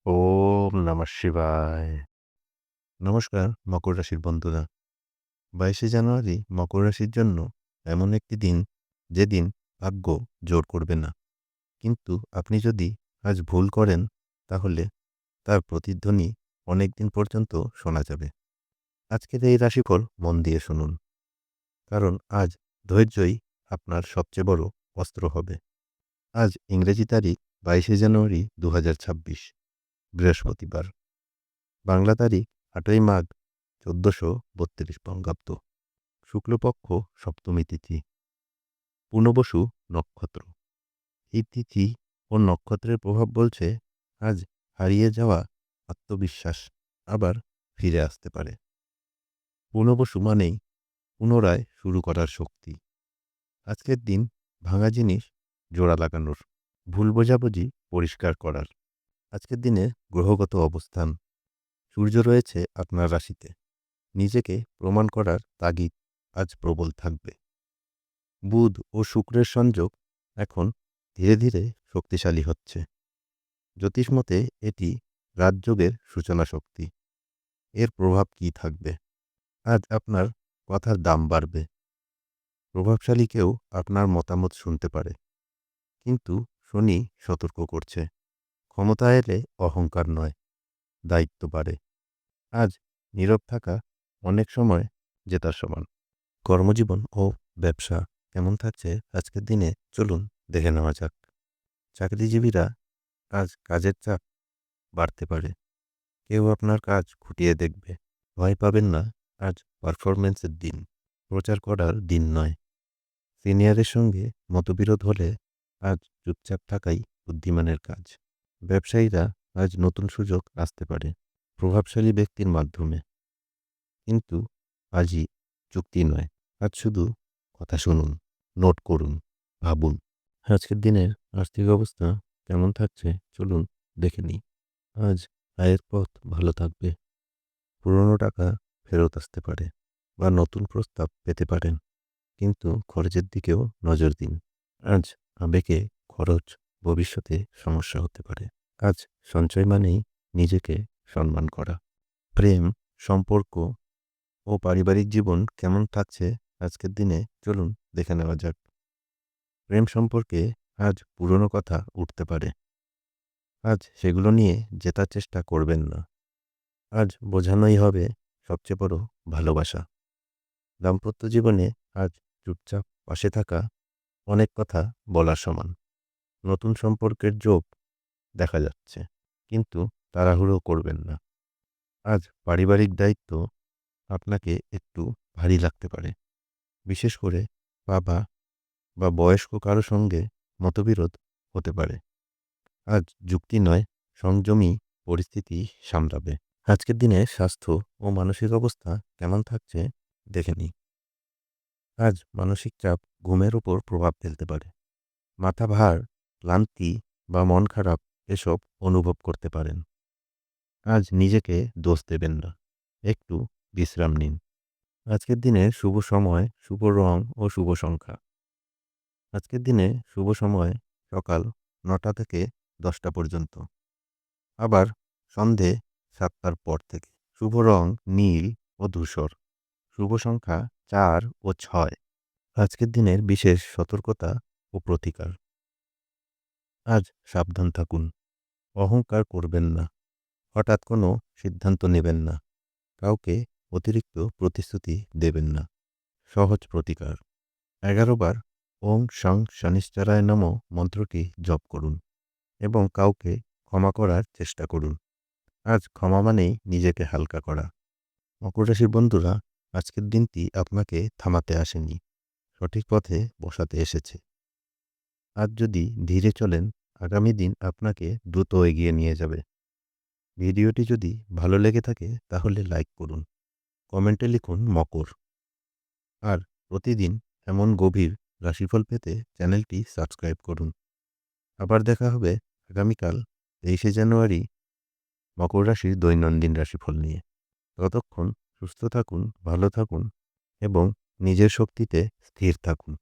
ওম নমঃ শিবায়। নমস্কার মকর রাশির বন্ধুরা। ২২শে জানুয়ারি মকর রাশির জন্য এমন একটি দিন, যেদিন ভাগ্য জোর করবে না। কিন্তু আপনি যদি আজ ভুল করেন, তাহলে তার প্রতিধ্বনি অনেকদিন পর্যন্ত শোনা যাবে। আজকের এই রাশিফল মন দিয়ে শুনুন। কারণ আজ ধৈর্যই আপনার সবচেয়ে বড় অস্ত্র হবে। আজ ইংরেজি তারিখ ২২শে জানুয়ারি ২০২৬, বৃহস্পতিবার। বাংলা তারিখ ৮ই মাঘ ১৪৩২ বঙ্গাব্দ। শুক্লপক্ষ সপ্তমী তিথি। পুনর্বসু নক্ষত্র। এই তিথি ও নক্ষত্রের প্রভাব বলছে আজ হারিয়ে যাওয়া আত্মবিশ্বাস আবার ফিরে আসতে পারে। পুনর্বসু মানেই পুনরায় শুরু করার শক্তি। আজকের দিন ভাঙা জিনিস জোড়া লাগানোর, ভুল বোঝাবুঝি পরিষ্কার করার। আজকের দিনে গ্রহগত অবস্থান: সূর্য রয়েছে আপনার রাশিতে। নিজেকে প্রমাণ করার তাগিদ আজ প্রবল থাকবে। বুধ ও শুক্রের সংযোগ এখন ধীরে ধীরে শক্তিশালী হচ্ছে। জ্যোতিষমতে এটি রাজযোগের সূচনা শক্তি। এর প্রভাব কি থাকবে? আজ আপনার কথার দাম বাড়বে। প্রভাবশালী কেউ আপনার মতামত শুনতে পারে। কিন্তু শনি সতর্ক করছে, ক্ষমতা এলে অহংকার নয়, দায়িত্ব বাড়ে। আজ নীরব থাকা অনেক সময় জেতার সমান। কর্মজীবন ও ব্যবসা কেমন থাকছে আজকের দিনে, চলুন দেখে নেওয়া যাক। চাকরিজীবীরা, আজ কাজের চাপ বাড়তে পারে। কেউ আপনার কাজ খুঁটিয়ে দেখবে। ভয় পাবেন না, আজ পারফরমেন্সের দিন, প্রচার করার দিন নয়। সিনিয়রের সঙ্গে মতবিরোধ হলে আজ চুপচাপ থাকাই বুদ্ধিমানের কাজ। ব্যবসায়ীরা, আজ নতুন সুযোগ আসতে পারে প্রভাবশালী ব্যক্তির মাধ্যমে। কিন্তু আজই চুক্তি নয়, আজ শুধু কথা শুনুন, নোট করুন, ভাবুন। আজকের দিনের আর্থিক অবস্থা কেমন থাকছে চলুন দেখে নিই। আজ আয়ের পথ ভালো থাকবে। পুরনো টাকা ফেরত আসতে পারে বা নতুন প্রস্তাব পেতে পারেন। কিন্তু খরচের দিকেও নজর দিন। আজ আবেগে খরচ ভবিষ্যতে সমস্যা হতে পারে। আজ সঞ্চয় মানেই নিজেকে সম্মান করা। প্রেম, সম্পর্ক ও পারিবারিক জীবন কেমন থাকছে আজকের দিনে চলুন দেখে নেওয়া যাক। প্রেম সম্পর্কে আজ পুরনো কথা উঠতে পারে। আজ সেগুলো নিয়ে জেতার চেষ্টা করবেন না। আজ বোঝানোই হবে সবচেয়ে বড় ভালোবাসা। দাম্পত্য জীবনে আজ চুপচাপ পাশে থাকা অনেক কথা বলার সমান। নতুন সম্পর্কের যোগ দেখা যাচ্ছে, কিন্তু তাড়াহুড়ো করবেন না। আজ পারিবারিক দায়িত্ব আপনাকে একটু ভারী লাগতে পারে। বিশেষ করে বাবা বা বয়স্ক কারো সঙ্গে মতবিরোধ হতে পারে। আজ যুক্তি নয়, সংযমী পরিস্থিতি সামলাবে। আজকের দিনে স্বাস্থ্য ও মানসিক অবস্থা কেমন থাকছে দেখে নিই। আজ মানসিক চাপ ঘুমের উপর প্রভাব ফেলতে পারে। মাথা ভার, ক্লান্তি বা মন খারাপ এসব অনুভব করতে পারেন। আজ নিজেকে দোষ দেবেন না, একটু বিশ্রাম নিন। আজকের দিনে শুভ সময়, শুভ রং ও শুভ সংখ্যা: আজকের দিনে শুভ সময় সকাল ৯টা থেকে ১০টা পর্যন্ত, আবার সন্ধে ৭টার পর থেকে। শুভ রং নীল ও ধূসর। শুভ সংখ্যা ৪ ও ৬। আজকের দিনের বিশেষ সতর্কতা ও প্রতিকার: আজ সাবধান থাকুন, অহংকার করবেন না, হঠাৎ কোনো সিদ্ধান্ত নেবেন না, কাউকে অতিরিক্ত প্রতিশ্রুতি দেবেন না। সহজ প্রতিকার: ১১ বার ওং শং শনিশ্চরায় নমঃ মন্ত্রটি জপ করুন এবং কাউকে ক্ষমা করার চেষ্টা করুন। আজ ক্ষমা মানেই নিজেকে হালকা করা। মকর রাশির বন্ধুরা, আজকের দিনটি আপনাকে থামাতে আসেনি, সঠিক পথে বসাতে এসেছে। আজ যদি ধীরে চলেন, আগামী দিন আপনাকে দ্রুত এগিয়ে নিয়ে যাবে। ভিডিওটি যদি ভালো লেগে থাকে তাহলে লাইক করুন, কমেন্টে লিখুন মকর। আর প্রতিদিন এমন গভীর রাশিফল পেতে চ্যানেলটি সাবস্ক্রাইব করুন। আবার দেখা হবে আগামীকাল ২৩শে জানুয়ারি মকর রাশির দৈনন্দিন রাশিফল নিয়ে। ততক্ষণ সুস্থ থাকুন, ভালো থাকুন এবং নিজের শক্তিতে স্থির থাকুন।